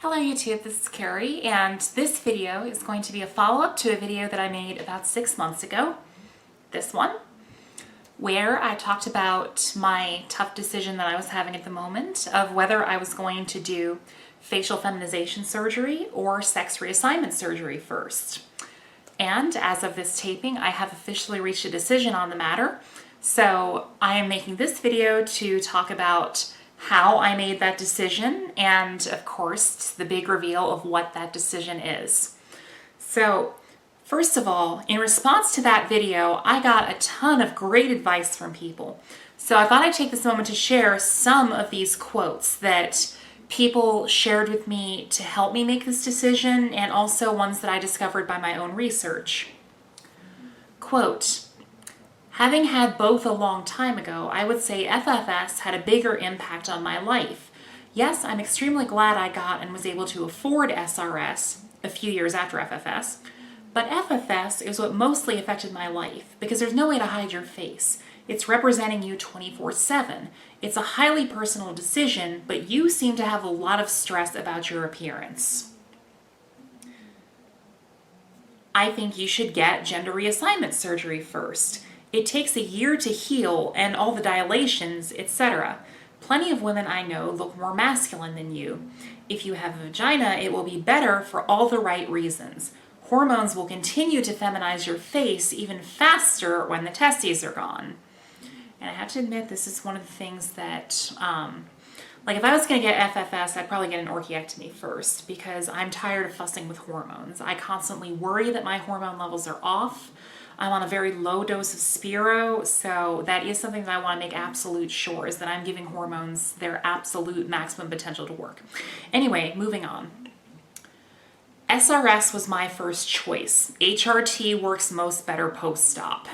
Hello YouTube, this is Carrie, and this video is going to be a follow-up to a video that I made about 6 months ago, this one, where I talked about my tough decision that I was having at the moment of whether I was going to do facial feminization surgery or sex reassignment surgery first. And as of this taping, I have officially reached a decision on the matter, so I am making this video to talk about how I made that decision, and of course, the big reveal of what that decision is. So, first of all, in response to that video, I got a ton of great advice from people. So I thought I'd take this moment to share some of these quotes that people shared with me to help me make this decision, and also ones that I discovered by my own research. Quote, "Having had both a long time ago, I would say FFS had a bigger impact on my life. Yes, I'm extremely glad I got and was able to afford SRS a few years after FFS, but FFS is what mostly affected my life because there's no way to hide your face. It's representing you 24/7. It's a highly personal decision, but you seem to have a lot of stress about your appearance. I think you should get gender reassignment surgery first. It takes a year to heal and all the dilations, etc. Plenty of women I know look more masculine than you. If you have a vagina, it will be better for all the right reasons. Hormones will continue to feminize your face even faster when the testes are gone." And I have to admit, this is one of the things that, like if I was going to get FFS, I'd probably get an orchiectomy first because I'm tired of fussing with hormones. I constantly worry that my hormone levels are off. I'm on a very low dose of Spiro, so that is something that I want to make absolute sure is that I'm giving hormones their absolute maximum potential to work. Anyway, moving on. SRS was my first choice. HRT works most better post-op.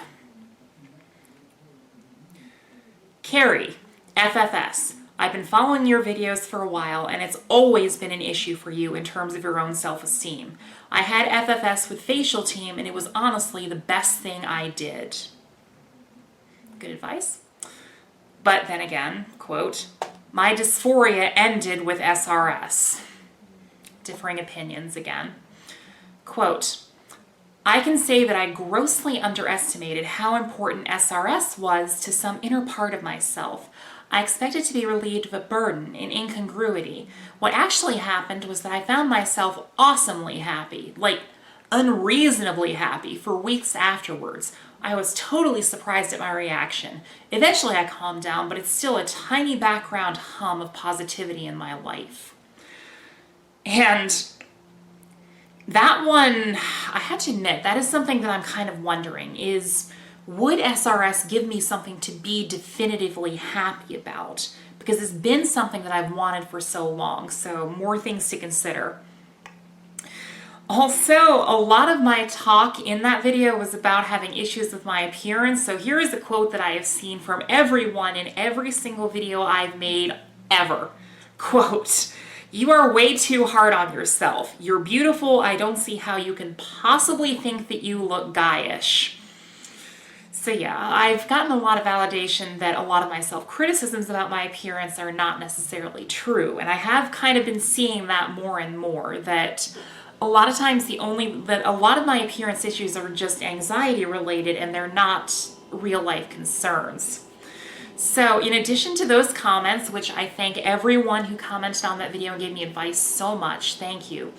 Carrie, FFS. I've been following your videos for a while, and it's always been an issue for you in terms of your own self-esteem. I had FFS with facial team, and it was honestly the best thing I did. Good advice. But then again, quote, "My dysphoria ended with SRS." Differing opinions again. Quote, "I can say that I grossly underestimated how important SRS was to some inner part of myself. I expected to be relieved of a burden, an incongruity. What actually happened was that I found myself awesomely happy, like unreasonably happy for weeks afterwards. I was totally surprised at my reaction. Eventually I calmed down, but it's still a tiny background hum of positivity in my life." And that one, I had to admit, that is something that I'm kind of wondering is, would SRS give me something to be definitively happy about? Because it's been something that I've wanted for so long, so more things to consider. Also, a lot of my talk in that video was about having issues with my appearance, so here is a quote that I have seen from everyone in every single video I've made ever. Quote, "You are way too hard on yourself. You're beautiful. I don't see how you can possibly think that you look guyish." So yeah, I've gotten a lot of validation that a lot of my self-criticisms about my appearance are not necessarily true. And I have kind of been seeing that more and more, that a lot of times a lot of my appearance issues are just anxiety related and they're not real life concerns. So in addition to those comments, which I thank everyone who commented on that video and gave me advice so much, thank you.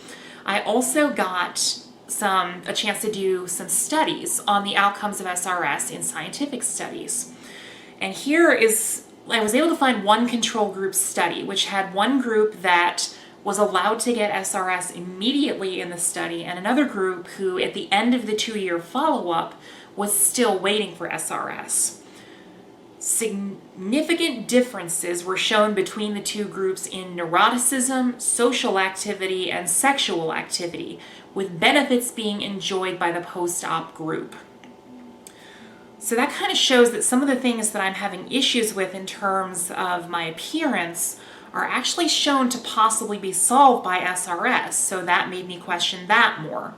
I also got a chance to do some studies on the outcomes of SRS in scientific studies. And here is, I was able to find one control group study, which had one group that was allowed to get SRS immediately in the study, and another group who, at the end of the 2-year follow-up, was still waiting for SRS. Significant differences were shown between the two groups in neuroticism, social activity, and sexual activity, with benefits being enjoyed by the post-op group. So that kind of shows that some of the things that I'm having issues with in terms of my appearance are actually shown to possibly be solved by SRS, so that made me question that more.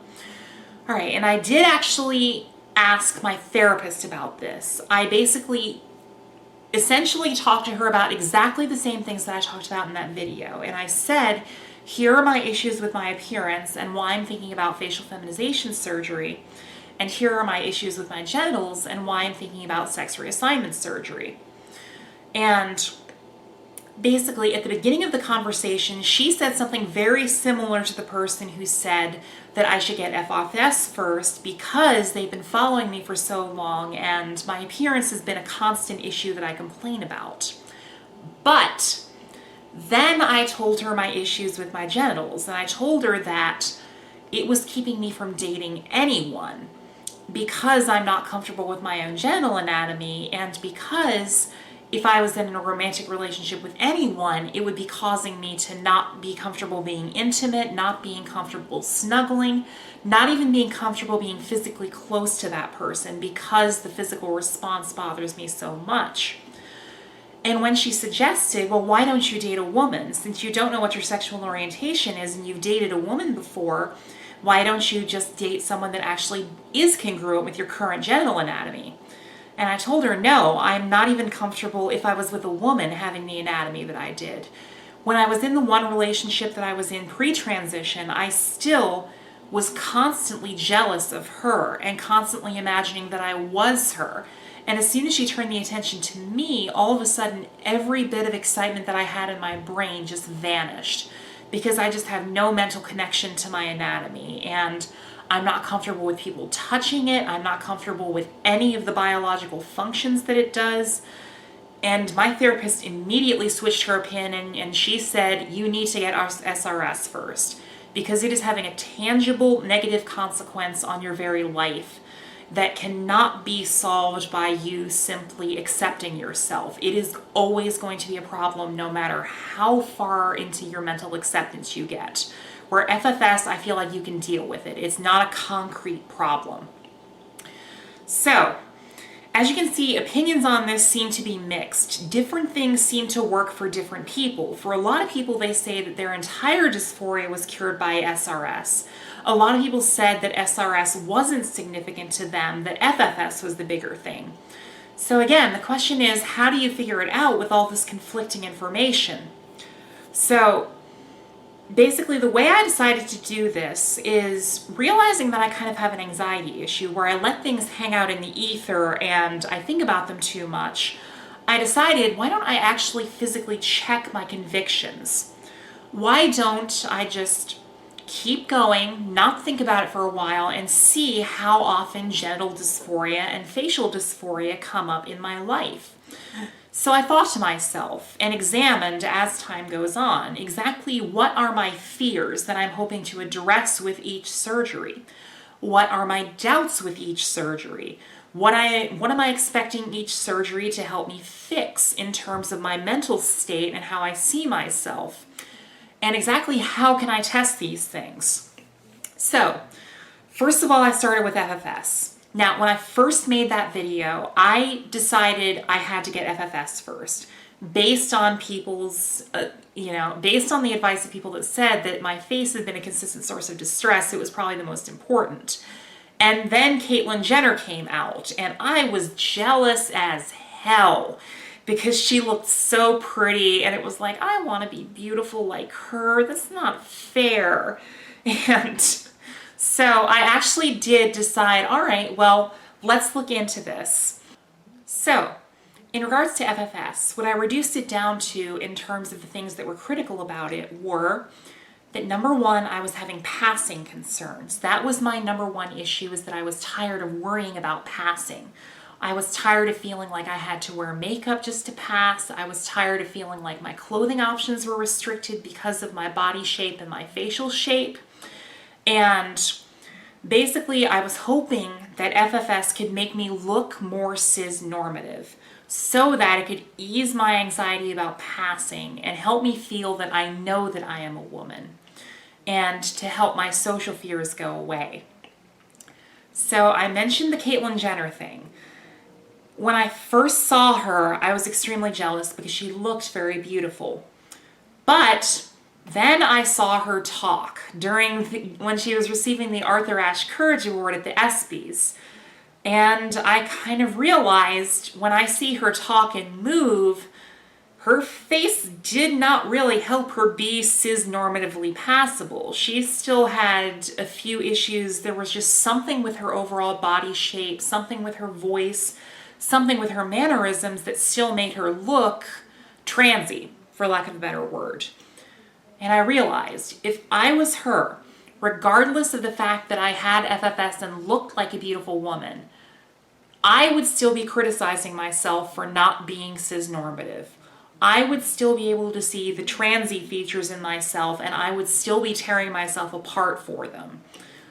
All right, and I did actually ask my therapist about this. I basically essentially talked to her about exactly the same things that I talked about in that video. And I said, Here are my issues with my appearance and why I'm thinking about facial feminization surgery. And here are my issues with my genitals and why I'm thinking about sex reassignment surgery. And basically, at the beginning of the conversation, she said something very similar to the person who said that I should get FFS first because they've been following me for so long and my appearance has been a constant issue that I complain about. But then I told her my issues with my genitals, and I told her that it was keeping me from dating anyone because I'm not comfortable with my own genital anatomy, and because if I was in a romantic relationship with anyone, it would be causing me to not be comfortable being intimate, not being comfortable snuggling, not even being comfortable being physically close to that person because the physical response bothers me so much. And when she suggested, well, why don't you date a woman? Since you don't know what your sexual orientation is and you've dated a woman before, why don't you just date someone that actually is congruent with your current genital anatomy? And I told her, no, I'm not even comfortable if I was with a woman having the anatomy that I did. When I was in the one relationship that I was in pre-transition, I still was constantly jealous of her and constantly imagining that I was her. And as soon as she turned the attention to me, all of a sudden, every bit of excitement that I had in my brain just vanished because I just have no mental connection to my anatomy. And I'm not comfortable with people touching it. I'm not comfortable with any of the biological functions that it does. And my therapist immediately switched her opinion and she said, you need to get SRS first because it is having a tangible negative consequence on your very life that cannot be solved by you simply accepting yourself. It is always going to be a problem no matter how far into your mental acceptance you get. Where FFS, I feel like you can deal with it. It's not a concrete problem. So, as you can see, opinions on this seem to be mixed. Different things seem to work for different people. For a lot of people, they say that their entire dysphoria was cured by SRS. A lot of people said that SRS wasn't significant to them, that FFS was the bigger thing. So again, the question is, how do you figure it out with all this conflicting information? So basically, the way I decided to do this is realizing that I kind of have an anxiety issue where I let things hang out in the ether and I think about them too much. I decided, why don't I actually physically check my convictions? Why don't I just keep going, not think about it for a while, and see how often genital dysphoria and facial dysphoria come up in my life? So I thought to myself and examined as time goes on exactly what are my fears that I'm hoping to address with each surgery? What are my doubts with each surgery? What am I expecting each surgery to help me fix in terms of my mental state and how I see myself? And exactly how can I test these things? So, first of all, I started with FFS. Now, when I first made that video, I decided I had to get FFS first, based on people's, based on the advice of people that said that my face had been a consistent source of distress. It was probably the most important. And then Caitlyn Jenner came out, and I was jealous as hell because she looked so pretty, and it was like, I want to be beautiful like her. That's not fair. And so I actually did decide, all right, well, let's look into this. So in regards to FFS, what I reduced it down to in terms of the things that were critical about it were that number one, I was having passing concerns. That was my number one issue, is that I was tired of worrying about passing. I was tired of feeling like I had to wear makeup just to pass. I was tired of feeling like my clothing options were restricted because of my body shape and my facial shape. And basically, I was hoping that FFS could make me look more cis-normative so that it could ease my anxiety about passing and help me feel that I know that I am a woman, and to help my social fears go away. So I mentioned the Caitlyn Jenner thing. When I first saw her, I was extremely jealous because she looked very beautiful. But then I saw her talk when she was receiving the Arthur Ashe Courage Award at the ESPYs. And I kind of realized when I see her talk and move, her face did not really help her be cis-normatively passable. She still had a few issues. There was just something with her overall body shape, something with her voice, something with her mannerisms that still made her look transy, for lack of a better word. And I realized if I was her, regardless of the fact that I had FFS and looked like a beautiful woman, I would still be criticizing myself for not being cis-normative. I would still be able to see the transy features in myself, and I would still be tearing myself apart for them.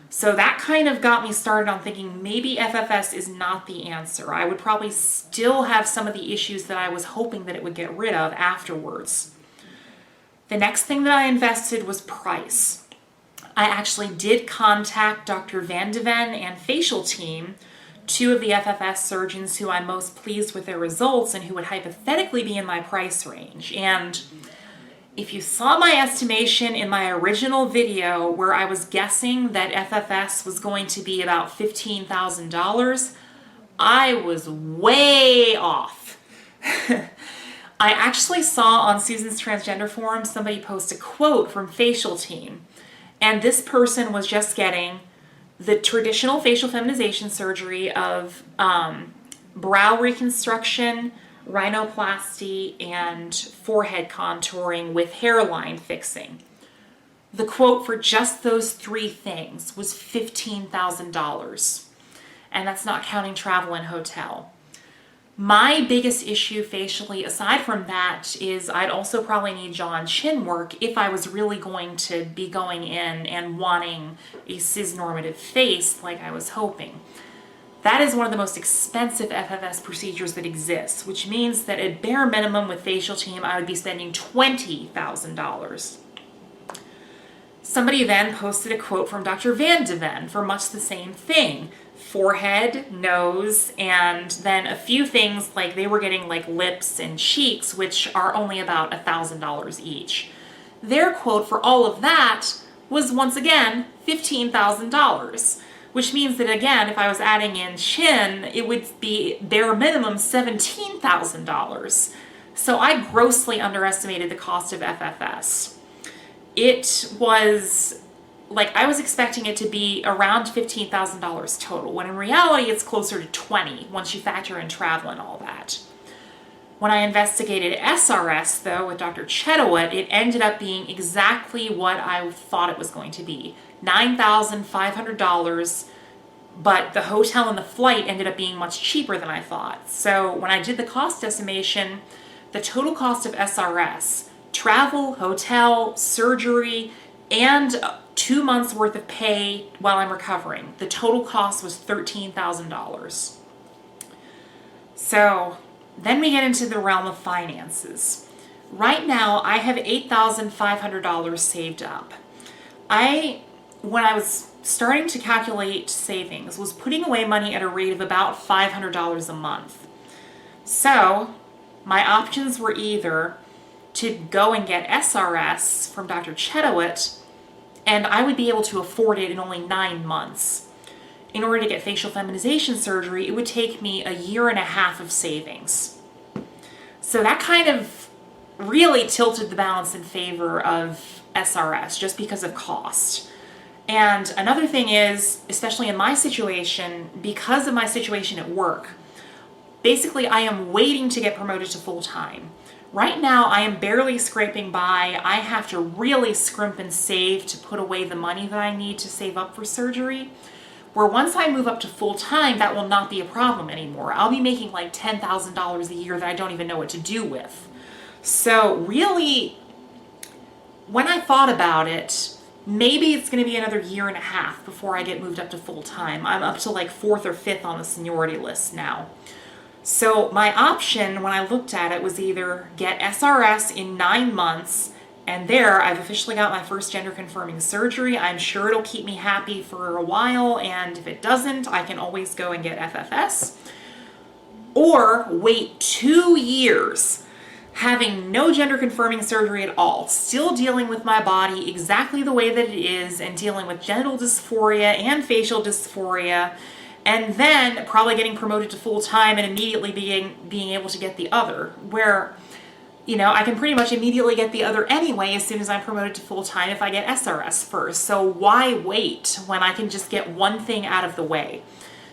So that kind of got me started on thinking maybe FFS is not the answer. I would probably still have some of the issues that I was hoping that it would get rid of afterwards. The next thing that I invested was price. I actually did contact Dr. Van de Ven and facial team, two of the FFS surgeons who I'm most pleased with their results and who would hypothetically be in my price range. And if you saw my estimation in my original video where I was guessing that FFS was going to be about $15,000, I was way off. I actually saw on Susan's Transgender Forum somebody post a quote from facial team, and this person was just getting the traditional facial feminization surgery of brow reconstruction, rhinoplasty, and forehead contouring with hairline fixing. The quote for just those three things was $15,000, and that's not counting travel and hotel. My biggest issue facially, aside from that, is I'd also probably need jaw and chin work if I was really going to be going in and wanting a cis-normative face like I was hoping. That is one of the most expensive FFS procedures that exists, which means that at bare minimum with facial team, I would be spending $20,000. Somebody then posted a quote from Dr. Van de Ven for much the same thing. Forehead, nose, and then a few things like they were getting like lips and cheeks, which are only about $1,000 each. Their quote for all of that was once again $15,000, which means that again, if I was adding in chin, it would be bare minimum $17,000. So I grossly underestimated the cost of FFS. It was like I was expecting it to be around $15,000 total, when in reality it's closer to $20,000 once you factor in travel and all that. When I investigated SRS though with Dr. Chetowit, it ended up being exactly what I thought it was going to be, $9,500, but the hotel and the flight ended up being much cheaper than I thought. So when I did the cost estimation, the total cost of SRS, travel, hotel, surgery, and 2 months worth of pay while I'm recovering, the total cost was $13,000. So then we get into the realm of finances. Right now, I have $8,500 saved up. When I was starting to calculate savings, was putting away money at a rate of about $500 a month. So my options were either to go and get SRS from Dr. Chetowit, and I would be able to afford it in only 9 months. In order to get facial feminization surgery, it would take me 1.5 years of savings. So that kind of really tilted the balance in favor of SRS just because of cost. And another thing is, especially in my situation, because of my situation at work, basically I am waiting to get promoted to full-time. Right now, I am barely scraping by. I have to really scrimp and save to put away the money that I need to save up for surgery. Where once I move up to full-time, that will not be a problem anymore. I'll be making like $10,000 a year that I don't even know what to do with. So really, when I thought about it, maybe it's going to be another 1.5 years before I get moved up to full-time. I'm up to like 4th or 5th on the seniority list now. So my option when I looked at it was either get SRS in 9 months, and there I've officially got my first gender confirming surgery. I'm sure it'll keep me happy for a while, and if it doesn't, I can always go and get FFS. Or wait 2 years having no gender confirming surgery at all, still dealing with my body exactly the way that it is and dealing with genital dysphoria and facial dysphoria, and then probably getting promoted to full-time and immediately being able to get the other, where you know, I can pretty much immediately get the other anyway as soon as I'm promoted to full-time if I get SRS first. So why wait when I can just get one thing out of the way?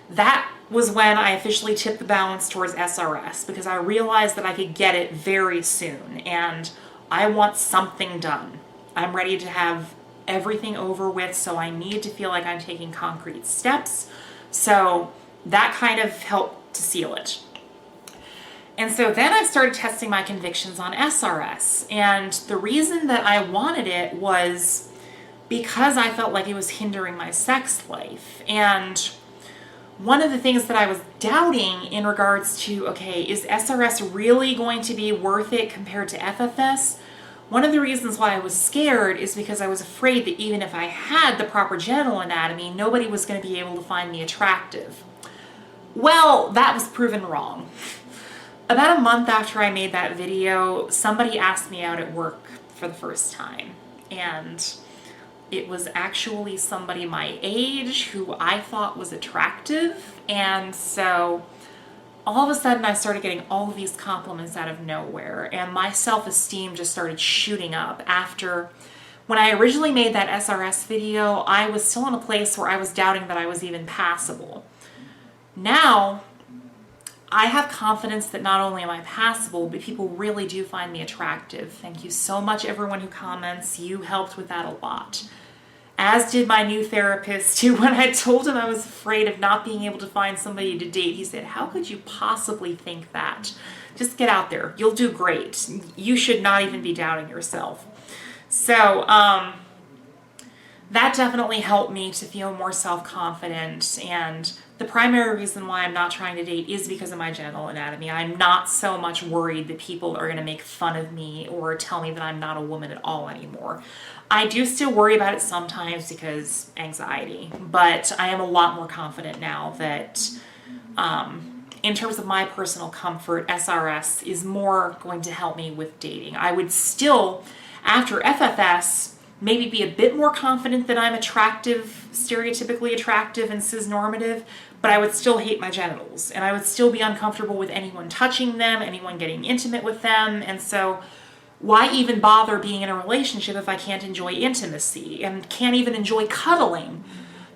That was when I officially tipped the balance towards SRS, because I realized that I could get it very soon and I want something done. I'm ready to have everything over with, so I need to feel like I'm taking concrete steps. So that kind of helped to seal it. And so then I started testing my convictions on SRS. And the reason that I wanted it was because I felt like it was hindering my sex life. And one of the things that I was doubting in regards to, okay, is SRS really going to be worth it compared to FFS? One of the reasons why I was scared is because I was afraid that even if I had the proper genital anatomy, nobody was going to be able to find me attractive. Well, that was proven wrong. About a month after I made that video, somebody asked me out at work for the first time. And it was actually somebody my age who I thought was attractive. And so all of a sudden I started getting all of these compliments out of nowhere, and my self-esteem just started shooting up. After, when I originally made that SRS video, I was still in a place where I was doubting that I was even passable. Now, I have confidence that not only am I passable, but people really do find me attractive. Thank you so much, everyone who comments. You helped with that a lot. As did my new therapist, who, when I told him I was afraid of not being able to find somebody to date, he said, "How could you possibly think that? Just get out there. You'll do great. You should not even be doubting yourself." So that definitely helped me to feel more self-confident. And the primary reason why I'm not trying to date is because of my genital anatomy. I'm not so much worried that people are going to make fun of me or tell me that I'm not a woman at all anymore. I do still worry about it sometimes because anxiety, but I am a lot more confident now that in terms of my personal comfort, SRS is more going to help me with dating. I would still, after FFS, maybe be a bit more confident that I'm attractive, stereotypically attractive and cis-normative, but I would still hate my genitals, and I would still be uncomfortable with anyone touching them, anyone getting intimate with them. And so why even bother being in a relationship if I can't enjoy intimacy and can't even enjoy cuddling?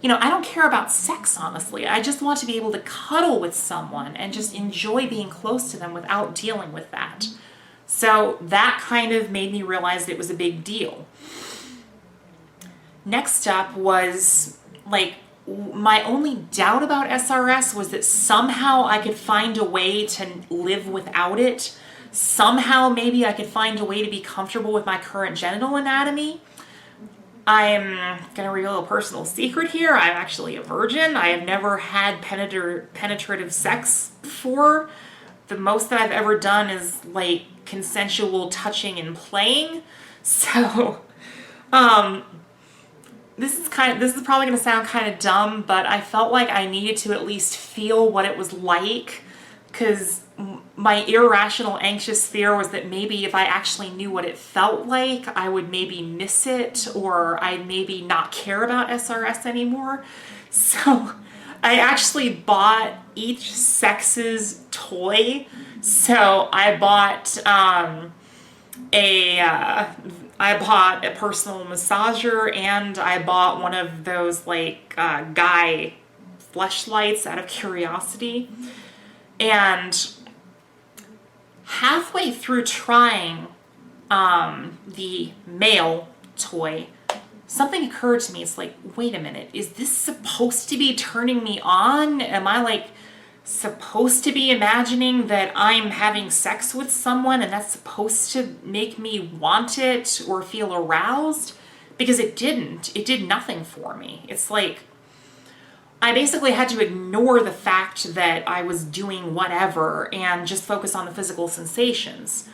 You know, I don't care about sex, honestly. I just want to be able to cuddle with someone and just enjoy being close to them without dealing with that. So that kind of made me realize that it was a big deal. Next up was, like, my only doubt about SRS was that somehow I could find a way to live without it. Somehow maybe I could find a way to be comfortable with my current genital anatomy. I'm going to reveal a personal secret here. I'm actually a virgin. I have never had penetrative sex before. The most that I've ever done is like consensual touching and playing. So, this is probably going to sound kind of dumb, but I felt like I needed to at least feel what it was like, because my irrational anxious fear was that maybe if I actually knew what it felt like, I would maybe miss it, or I'd maybe not care about SRS anymore. So I actually bought each sex's toy. So I bought a personal massager, and I bought one of those like guy fleshlights out of curiosity. And halfway through trying the male toy, something occurred to me. It's like, wait a minute, is this supposed to be turning me on? Am I like supposed to be imagining that I'm having sex with someone and that's supposed to make me want it or feel aroused? Because it didn't. It did nothing for me. It's like I basically had to ignore the fact that I was doing whatever and just focus on the physical sensations.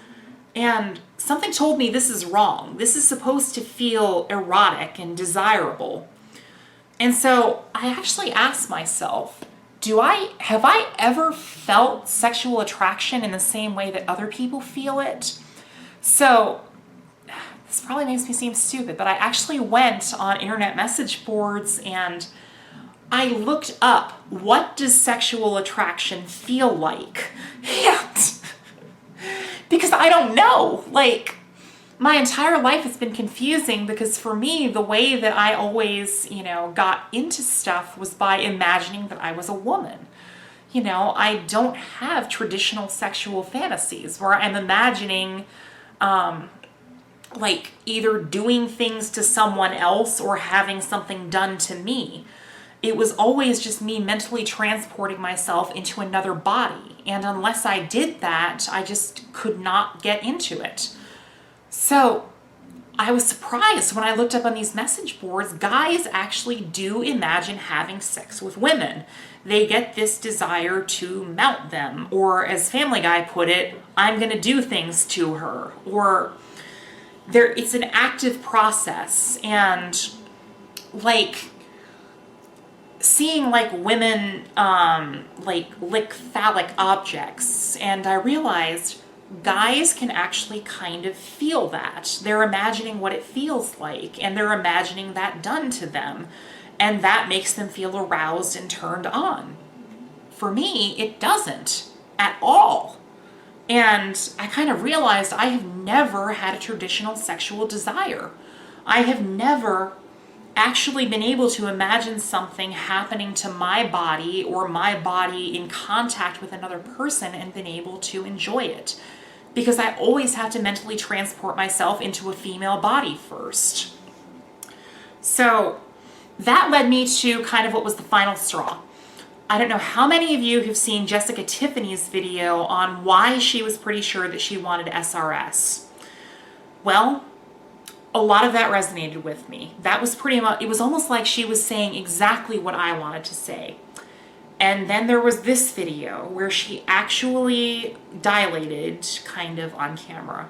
And something told me this is wrong. This is supposed to feel erotic and desirable. And so I actually asked myself, have I ever felt sexual attraction in the same way that other people feel it? So this probably makes me seem stupid, but I actually went on internet message boards and I looked up, what does sexual attraction feel like? And because I don't know. Like, my entire life has been confusing because for me, the way that I always, got into stuff was by imagining that I was a woman. I don't have traditional sexual fantasies where I'm imagining, like either doing things to someone else or having something done to me. It was always just me mentally transporting myself into another body. And unless I did that, I just could not get into it. So I was surprised when I looked up on these message boards, guys actually do imagine having sex with women. They get this desire to mount them, or as Family Guy put it, I'm going to do things to her, or it's an active process. And like seeing like women like lick phallic objects, and I realized guys can actually kind of feel that. They're imagining what it feels like, and they're imagining that done to them, and that makes them feel aroused and turned on. For me, it doesn't at all. And I kind of realized I have never had a traditional sexual desire. I have never actually been able to imagine something happening to my body or my body in contact with another person and been able to enjoy it, because I always have to mentally transport myself into a female body first. So that led me to kind of what was the final straw. I don't know how many of you have seen Jessica Tiffany's video on why she was pretty sure that she wanted SRS. Well, a lot of that resonated with me. That was pretty much, it was almost like she was saying exactly what I wanted to say. And then there was this video where she actually dilated kind of on camera.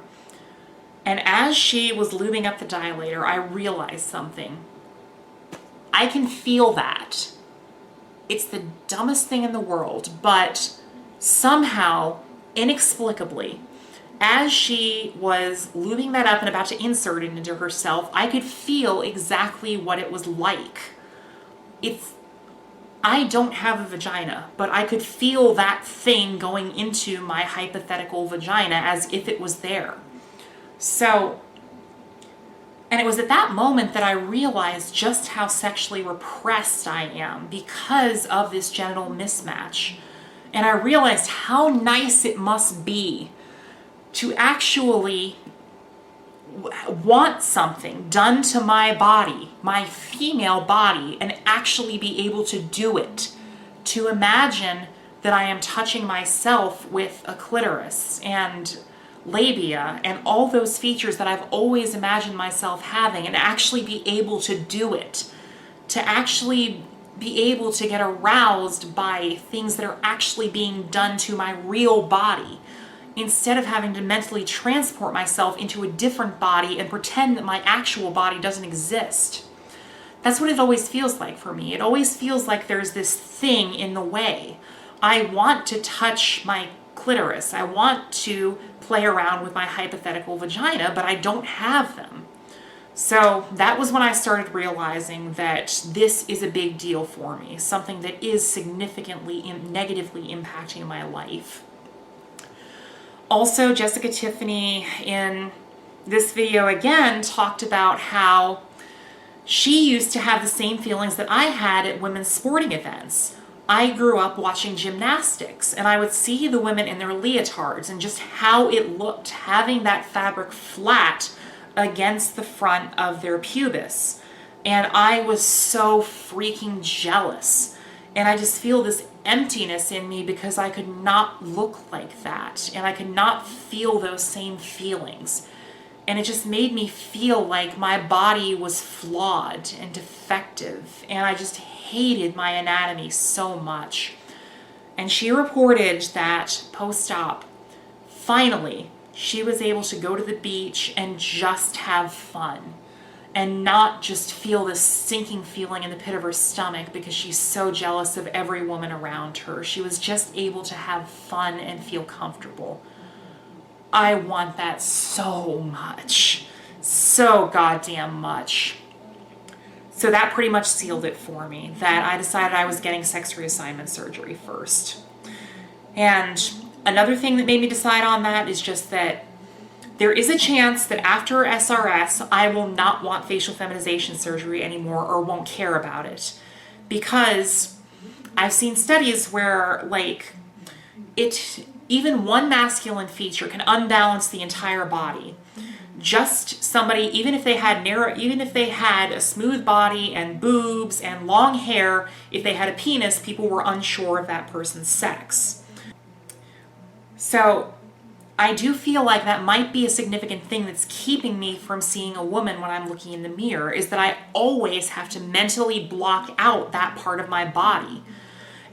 And as she was lubing up the dilator, I realized something. I can feel that. It's the dumbest thing in the world, but somehow, inexplicably, as she was lubing that up and about to insert it into herself, I could feel exactly what it was like. I don't have a vagina, but I could feel that thing going into my hypothetical vagina as if it was there. So, and it was at that moment that I realized just how sexually repressed I am because of this genital mismatch. And I realized how nice it must be to actually want something done to my body, my female body, and actually be able to do it. To imagine that I am touching myself with a clitoris and labia and all those features that I've always imagined myself having, and actually be able to do it. To actually be able to get aroused by things that are actually being done to my real body, instead of having to mentally transport myself into a different body and pretend that my actual body doesn't exist. That's what it always feels like for me. It always feels like there's this thing in the way. I want to touch my clitoris. I want to play around with my hypothetical vagina, but I don't have them. So that was when I started realizing that this is a big deal for me, something that is significantly negatively impacting my life. Also, Jessica Tiffany in this video again talked about how she used to have the same feelings that I had at women's sporting events. I grew up watching gymnastics, and I would see the women in their leotards and just how it looked having that fabric flat against the front of their pubis. And I was so freaking jealous. And I just feel this emptiness in me because I could not look like that, and I could not feel those same feelings. And it just made me feel like my body was flawed and defective, and I just hated my anatomy so much. And she reported that post-op, finally, she was able to go to the beach and just have fun, and not just feel this sinking feeling in the pit of her stomach because she's so jealous of every woman around her. She was just able to have fun and feel comfortable. I want that so much. So goddamn much. So that pretty much sealed it for me, that I decided I was getting sex reassignment surgery first. And Another thing that made me decide on that is just that there is a chance that after SRS, I will not want facial feminization surgery anymore or won't care about it. Because I've seen studies where even one masculine feature can unbalance the entire body. Just somebody, even if they had a smooth body and boobs and long hair, if they had a penis, people were unsure of that person's sex. So I do feel like that might be a significant thing that's keeping me from seeing a woman when I'm looking in the mirror, is that I always have to mentally block out that part of my body.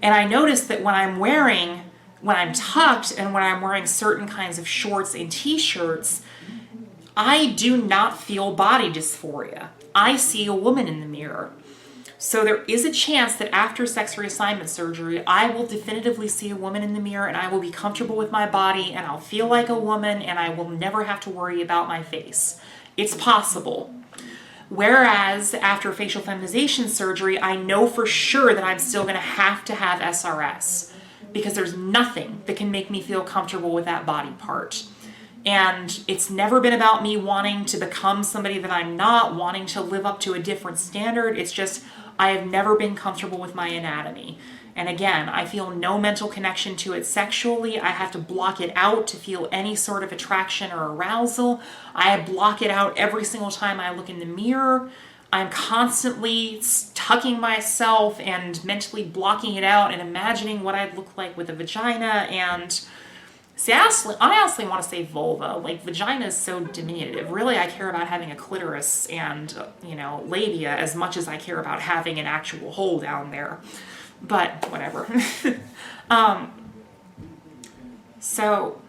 And I notice that when I'm tucked and when I'm wearing certain kinds of shorts and t-shirts, I do not feel body dysphoria. I see a woman in the mirror. So there is a chance that after sex reassignment surgery, I will definitively see a woman in the mirror and I will be comfortable with my body and I'll feel like a woman and I will never have to worry about my face. It's possible. Whereas after facial feminization surgery, I know for sure that I'm still going to have SRS because there's nothing that can make me feel comfortable with that body part. And it's never been about me wanting to become somebody that I'm not, wanting to live up to a different standard. It's just, I have never been comfortable with my anatomy. And again, I feel no mental connection to it sexually. I have to block it out to feel any sort of attraction or arousal. I block it out every single time I look in the mirror. I'm constantly tucking myself and mentally blocking it out and imagining what I'd look like with a vagina. And see, I honestly want to say vulva. Like, vagina is so diminutive. Really, I care about having a clitoris and, labia as much as I care about having an actual hole down there. But whatever. So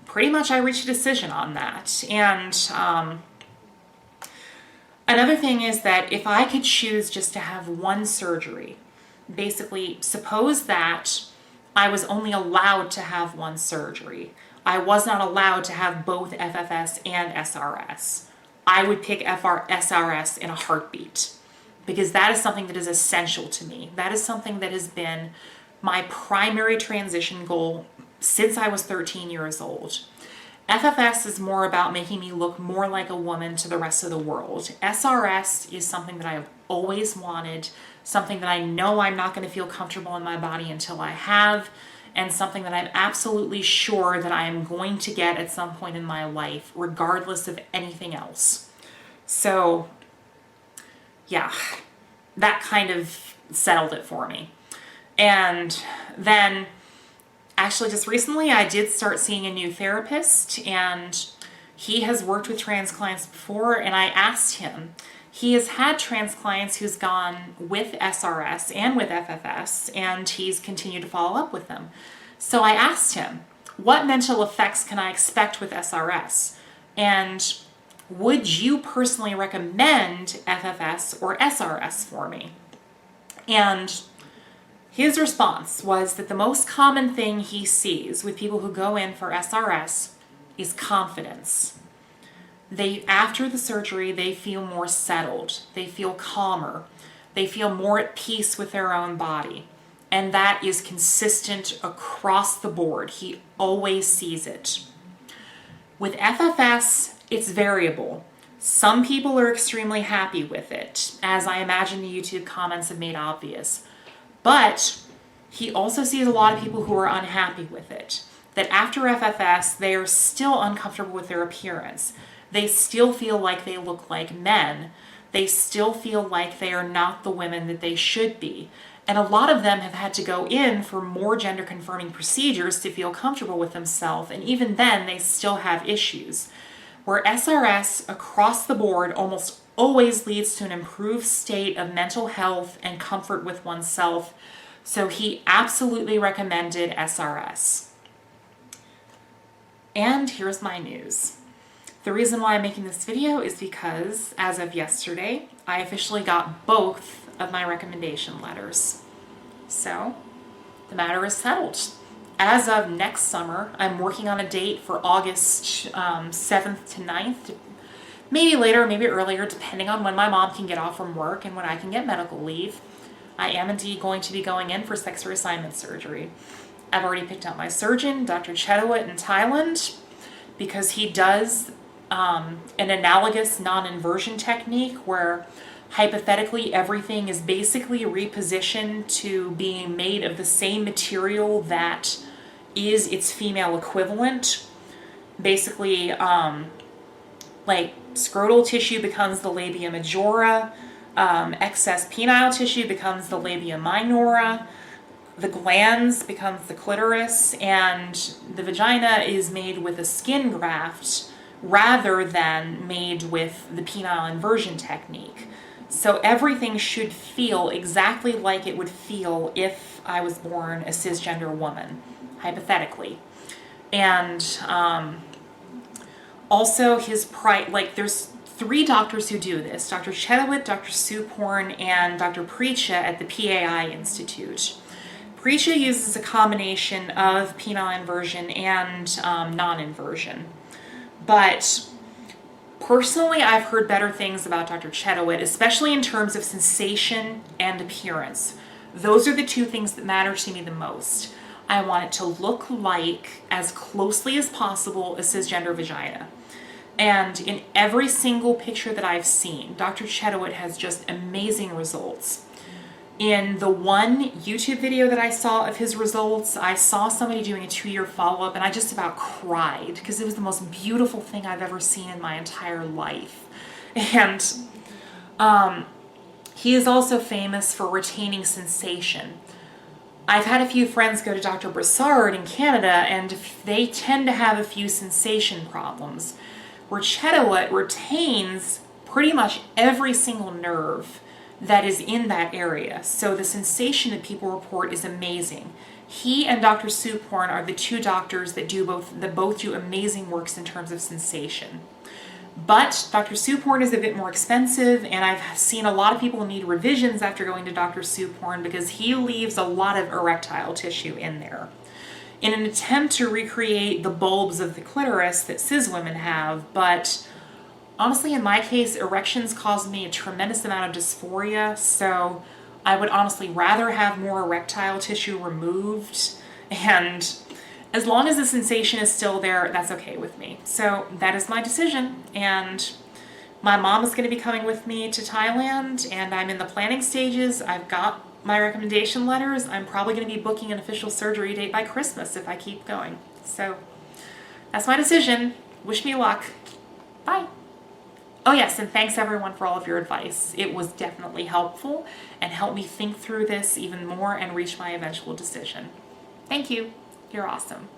pretty much I reached a decision on that. And another thing is that if I could choose just to have one surgery, basically suppose that I was only allowed to have one surgery. I was not allowed to have both FFS and SRS. I would pick SRS in a heartbeat because that is something that is essential to me. That is something that has been my primary transition goal since I was 13 years old. FFS is more about making me look more like a woman to the rest of the world. SRS is something that I have always wanted, something that I know I'm not going to feel comfortable in my body until I have, and something that I'm absolutely sure that I am going to get at some point in my life, regardless of anything else. So, yeah, that kind of settled it for me. And then, actually just recently, I did start seeing a new therapist, and he has worked with trans clients before, and I asked him, he has had trans clients who's gone with SRS and with FFS, and he's continued to follow up with them. So I asked him, what mental effects can I expect with SRS? And would you personally recommend FFS or SRS for me? And his response was that the most common thing he sees with people who go in for SRS is confidence. After the surgery, they feel more settled. They feel calmer. They feel more at peace with their own body. And that is consistent across the board. He always sees it. With FFS, it's variable. Some people are extremely happy with it, as I imagine the YouTube comments have made obvious. But he also sees a lot of people who are unhappy with it. That after FFS, they are still uncomfortable with their appearance. They still feel like they look like men. They still feel like they are not the women that they should be. And a lot of them have had to go in for more gender-confirming procedures to feel comfortable with themselves, and even then they still have issues. Where SRS across the board almost always leads to an improved state of mental health and comfort with oneself, so he absolutely recommended SRS. And here's my news. The reason why I'm making this video is because, as of yesterday, I officially got both of my recommendation letters. So, the matter is settled. As of next summer, I'm working on a date for August 7th to 9th, maybe later, maybe earlier, depending on when my mom can get off from work and when I can get medical leave. I am indeed going to be going in for sex reassignment surgery. I've already picked out my surgeon, Dr. Chetawat in Thailand, because he does an analogous non-inversion technique where hypothetically everything is basically repositioned to being made of the same material that is its female equivalent. Basically, like scrotal tissue becomes the labia majora, excess penile tissue becomes the labia minora, the glands becomes the clitoris, and the vagina is made with a skin graft rather than made with the penile inversion technique. So everything should feel exactly like it would feel if I was born a cisgender woman, hypothetically. And also there's 3 doctors who do this: Dr. Chetawat, Dr. Suporn, and Dr. Precha at the PAI Institute. Precha uses a combination of penile inversion and non-inversion. But personally, I've heard better things about Dr. Chetawat, especially in terms of sensation and appearance. Those are the 2 things that matter to me the most. I want it to look like, as closely as possible, a cisgender vagina. And in every single picture that I've seen, Dr. Chetawat has just amazing results. In the one YouTube video that I saw of his results, I saw somebody doing a 2-year follow-up, and I just about cried because it was the most beautiful thing I've ever seen in my entire life. And he is also famous for retaining sensation. I've had a few friends go to Dr. Broussard in Canada, and they tend to have a few sensation problems, where Chetawat retains pretty much every single nerve that is in that area. So the sensation that people report is amazing. He and Dr. Suporn are the 2 doctors that both do amazing works in terms of sensation. But Dr. Suporn is a bit more expensive, and I've seen a lot of people need revisions after going to Dr. Suporn because he leaves a lot of erectile tissue in there. In an attempt to recreate the bulbs of the clitoris that cis women have, but honestly, in my case, erections cause me a tremendous amount of dysphoria, so I would honestly rather have more erectile tissue removed, and as long as the sensation is still there, that's okay with me. So that is my decision, and my mom is going to be coming with me to Thailand, and I'm in the planning stages. I've got my recommendation letters. I'm probably going to be booking an official surgery date by Christmas if I keep going. So that's my decision. Wish me luck. Bye. Oh yes, and thanks everyone for all of your advice. It was definitely helpful and helped me think through this even more and reach my eventual decision. Thank you. You're awesome.